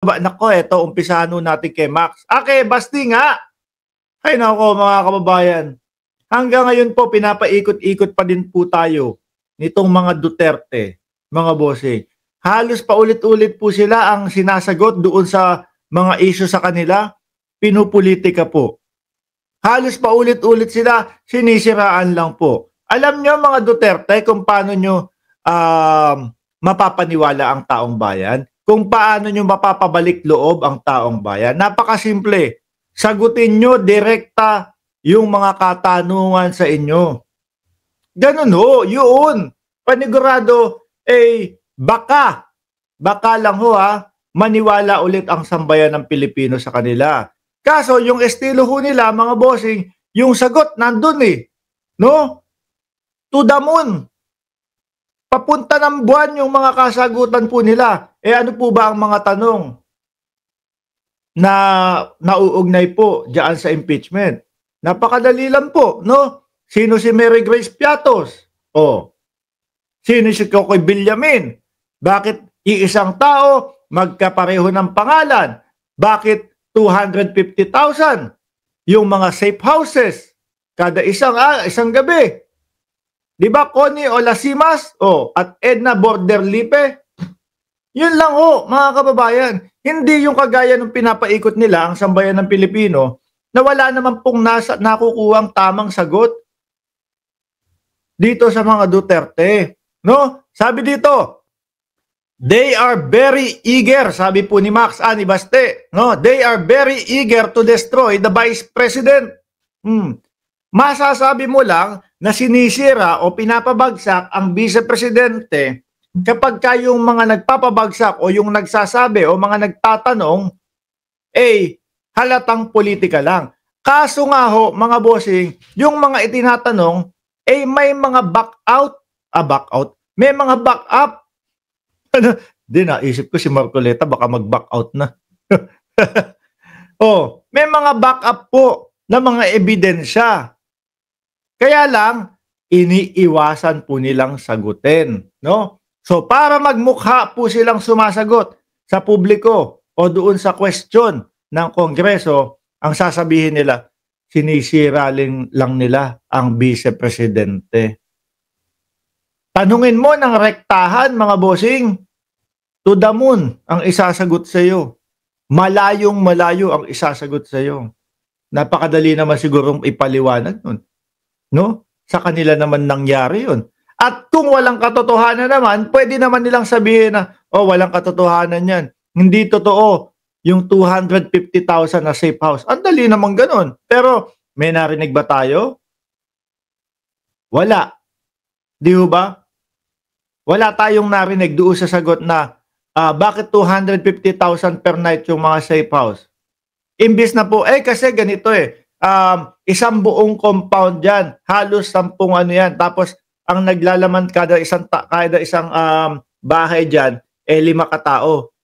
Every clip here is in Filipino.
Nako, eto umpisahan nun natin kay Max. Kay Basti nga. Ay nako mga kababayan. Hanggang ngayon po pinapaikot-ikot pa din po tayo nitong mga Duterte, mga bossing. Halos paulit-ulit po sila ang sinasagot doon sa mga issue sa kanila, pinupolitika po. Halos paulit-ulit sila, sinisiraan lang po. Alam nyo mga Duterte kung paano nyo mapapaniwala ang taong bayan? Kung paano nyo mapapabalik loob ang taong bayan? Napakasimple. Sagutin nyo direkta yung mga katanungan sa inyo. Ganun ho, yun. Panigurado, baka lang ho maniwala ulit ang sambayan ng Pilipino sa kanila. Kaso yung estilo ho nila, mga bossing, yung sagot nandun no? To the moon. Papunta ng buwan yung mga kasagutan po nila. Ano po ba ang mga tanong na nauugnay po diyan sa impeachment? Napakadali lang po, no? Sino si Mary Grace Piatos? Sino si Kokoy Villamin? Bakit iisang tao magkapareho ng pangalan? Bakit 250,000? Yung mga safe houses kada isang gabi. Di ba Connie Olasimas at Edna Borderlipe? Yun lang mga kababayan. Hindi yung kagaya ng pinapaikot nila ang sambayan ng Pilipino na wala naman pong nakukuhang tamang sagot dito sa mga Duterte. No? Sabi dito, they are very eager, sabi po ni Max ni Baste, no? They are very eager to destroy the Vice President. Masasabi mo lang na sinisira o pinapabagsak ang Vice Presidente kapag yung mga nagpapabagsak o yung nagsasabi o mga nagtatanong halatang politika lang. Kaso nga mga bossing, yung mga itinatanong may mga back out, may mga back up. Di naisip ko si Marcoleta baka mag-back out na. May mga back up po na mga ebidensya. Kaya lang, iniiwasan po nilang sagutin. No? So para magmukha po silang sumasagot sa publiko o doon sa question ng Kongreso, ang sasabihin nila, sinisira lang nila ang Vice Presidente. Tanungin mo ng rektahan, mga bossing, to the moon ang isasagot sa iyo. Malayong malayo ang isasagot sa iyo. Napakadali naman sigurong ipaliwanag nun. No? Sa kanila naman nangyari yun. At kung walang katotohanan naman, pwede naman nilang sabihin na, walang katotohanan yan. Hindi totoo yung 250,000 na safe house. Ang dali naman ganun. Pero may narinig ba tayo? Wala. Di ba? Wala tayong narinig doon sa sagot na bakit 250,000 per night yung mga safe house? Imbis na po, kasi ganito isang buong compound yan, halos 10 yan. Tapos ang naglalaman kada isang bahay dyan, 5 katao.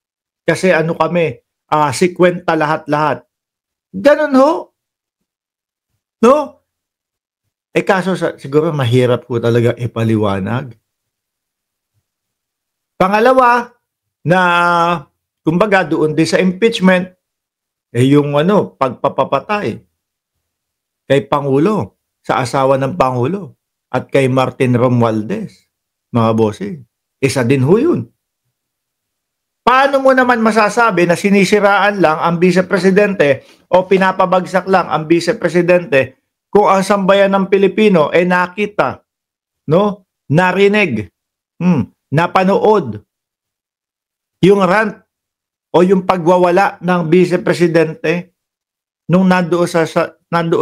Kasi kami, 50 lahat-lahat. Ganun ho. No? Kaso siguro mahirap po talaga ipaliwanag. Pangalawa, na kumbaga doon din sa impeachment, yung pagpapapatay kay Pangulo, sa asawa ng Pangulo, at kay Martin Romualdez, mga bossing. Isa din ho yun. Paano mo naman masasabi na sinisiraan lang ang Vice Presidente o pinapabagsak lang ang Vice Presidente kung ang sambayan ng Pilipino nakita, no? Narinig, napanood yung rant o yung pagwawala ng Vice Presidente nung nandoon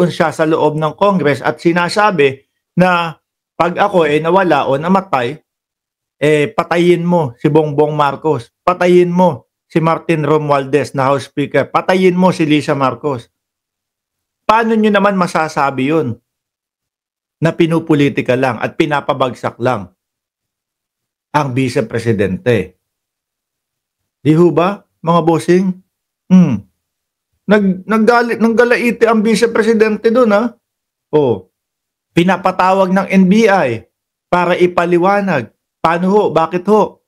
siya sa loob ng Congress at sinasabi na pag ako nawala o namatay, patayin mo si Bongbong Marcos, patayin mo si Martin Romualdez na House Speaker, patayin mo si Lisa Marcos. Paano nyo naman masasabi yun na pinupolitika lang at pinapabagsak lang ang Vice Presidente? Di ho ba, mga bossing? Naggalaiti ang Vice Presidente doon pinapatawag ng NBI para ipaliwanag. Paano ho? Bakit ho?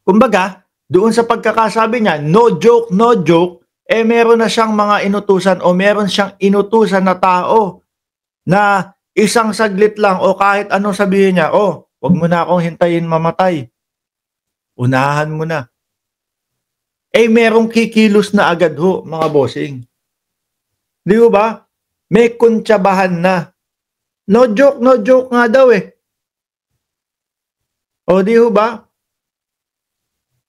Kumbaga, doon sa pagkakasabi niya, no joke, meron na siyang mga inutusan o meron siyang inutusan na tao na isang saglit lang o kahit anong sabihin niya, wag mo na akong hintayin mamatay. Unahan mo na. Merong kikilos na agad ho, mga bossing. Di ba? May kuntsabahan na. No joke nga daw di ba?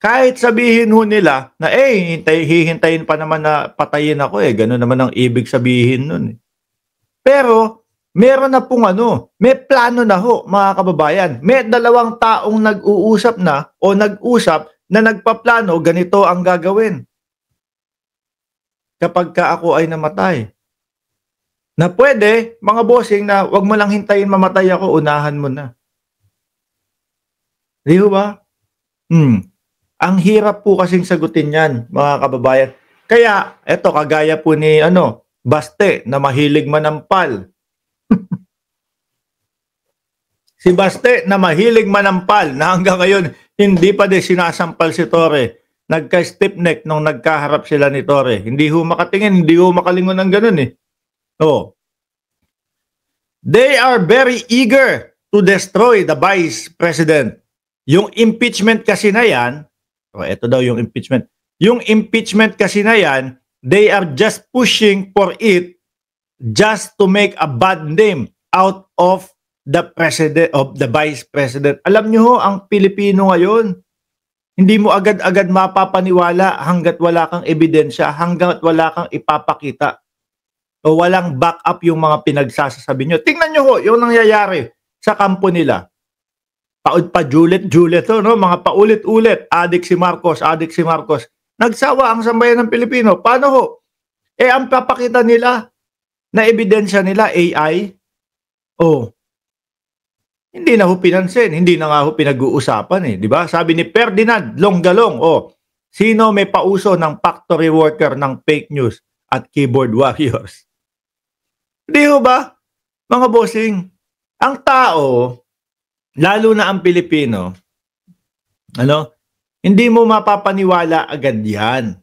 Kahit sabihin ho nila na hihintayin pa naman na patayin ako ganun naman ang ibig sabihin nun Pero meron na pong may plano na ho mga kababayan. May dalawang taong nag-uusap na o nag-usap na nagpaplano ganito ang gagawin. Kapag ka ako ay namatay. Na pwede, mga bossing, na wag mo lang hintayin mamatay ako, unahan mo na. Di ba? Ang hirap po kasing sagutin yan, mga kababayan. Kaya, eto, kagaya po ni Baste, na mahilig manampal. Si Baste, na mahilig manampal, na hanggang ngayon, hindi pa din sinasampal si Torre. Nagka-stiff neck nung nagkaharap sila ni Torre. Hindi ho makatingin, hindi ho makalingon ng ganun They are very eager to destroy the Vice President. Yung impeachment kasi na yan, ito daw yung impeachment. Yung impeachment kasi na yan, they are just pushing for it just to make a bad name out of the president, of the Vice President. Alam nyo ho, ang Pilipino ngayon, hindi mo agad-agad mapapaniwala hanggat wala kang ebidensya, hanggat wala kang ipapakita. O walang backup yung mga pinagsasasabi nyo. Tingnan nyo ho, yung nangyayari sa kampo nila. Pajulit mga paulit-ulit. Adik si Marcos. Nagsawa ang sambayan ng Pilipino. Paano ho? Ang papakita nila na ebidensya nila, AI, hindi na ho pinansin. Hindi na nga ho pinag-uusapan di ba? Sabi ni Ferdinand Longgalong, sino may pauso ng factory worker ng fake news at keyboard warriors? Di ho ba, mga bossing? Ang tao, lalo na ang Pilipino, hindi mo mapapaniwala agad yan.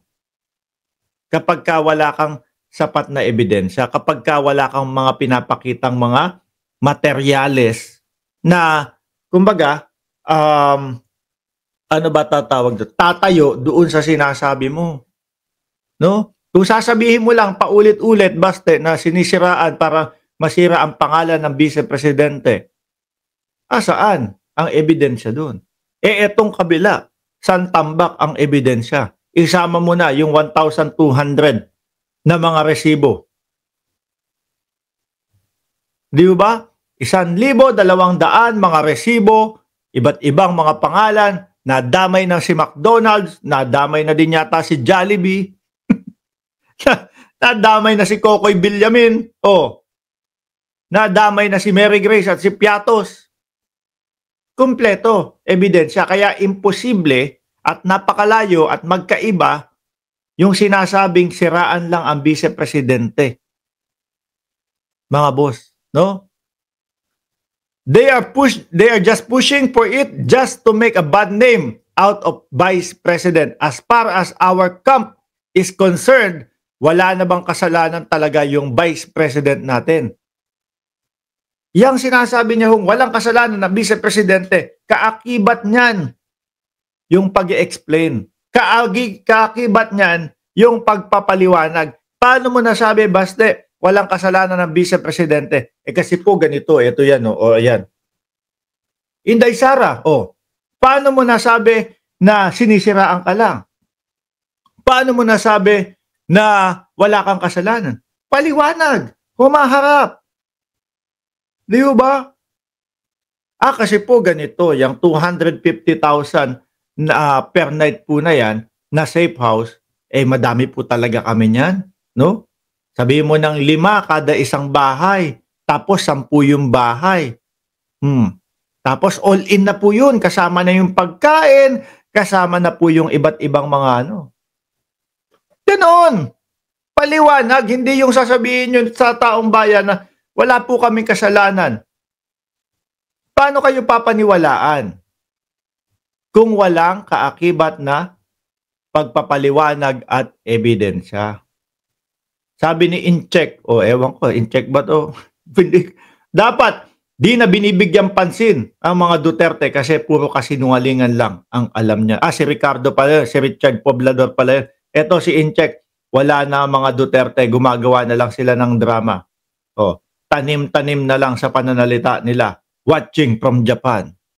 Kapag ka wala kang sapat na ebidensya, kapag ka wala kang mga pinapakitang mga materyales na, kumbaga, tatayo doon sa sinasabi mo. No? Kung sasabihin mo lang paulit-ulit, Baste, na sinisiraan para masira ang pangalan ng vice-presidente, saan ang ebidensya doon? Etong kabila, saan tambak ang ebidensya? Isama mo na yung 1,200 na mga resibo. Di ba? 1,200 mga resibo, iba't ibang mga pangalan, nadamay na si McDonald's, nadamay na din yata si Jollibee, nadamay na si Kokoy Villamin, nadamay na si Mary Grace at si Piatos. Kumpleto, ebidensya. Kaya imposible at napakalayo at magkaiba yung sinasabing siraan lang ang vice-presidente. Mga boss, no? They are just pushing for it just to make a bad name out of Vice President. As far as our camp is concerned, wala na bang kasalanan talaga yung Vice President natin? Yang sinasabi niya walang kasalanan na Vice Presidente, kaakibat niyan yung pag-i-explain. Kaakibat niyan yung pagpapaliwanag. Paano mo nasabi, Baste, walang kasalanan ng Vice Presidente? Kasi po ganito, ito yan, ayan. Inday Sara, paano mo nasabi na sinisiraan ka lang? Paano mo nasabi na wala kang kasalanan? Paliwanag, humaharap. Di ba? Kasi po ganito, yung 250,000 na per night po na yan, na safe house, madami po talaga kami niyan, no? Sabihin mo ng 5 kada isang bahay, tapos 10 yung bahay. Tapos all in na po yun, kasama na yung pagkain, kasama na po yung iba't ibang mga Ganoon. Paliwanag, hindi yung sasabihin nyo sa taong bayan na wala po kaming kasalanan. Paano kayo papaniwalaan kung walang kaakibat na pagpapaliwanag at ebidensya. Sabi ni Incheck, o ewan ko, Incheck ba to? Dapat di na binibigyang pansin ang mga Duterte kasi puro kasinungalingan lang ang alam niya. Si Ricardo pala, si Richard Poblador pala yun. Eto si Incheck, wala na ang mga Duterte, gumagawa na lang sila ng drama. Tanim-tanim na lang sa pananalita nila. Watching from Japan.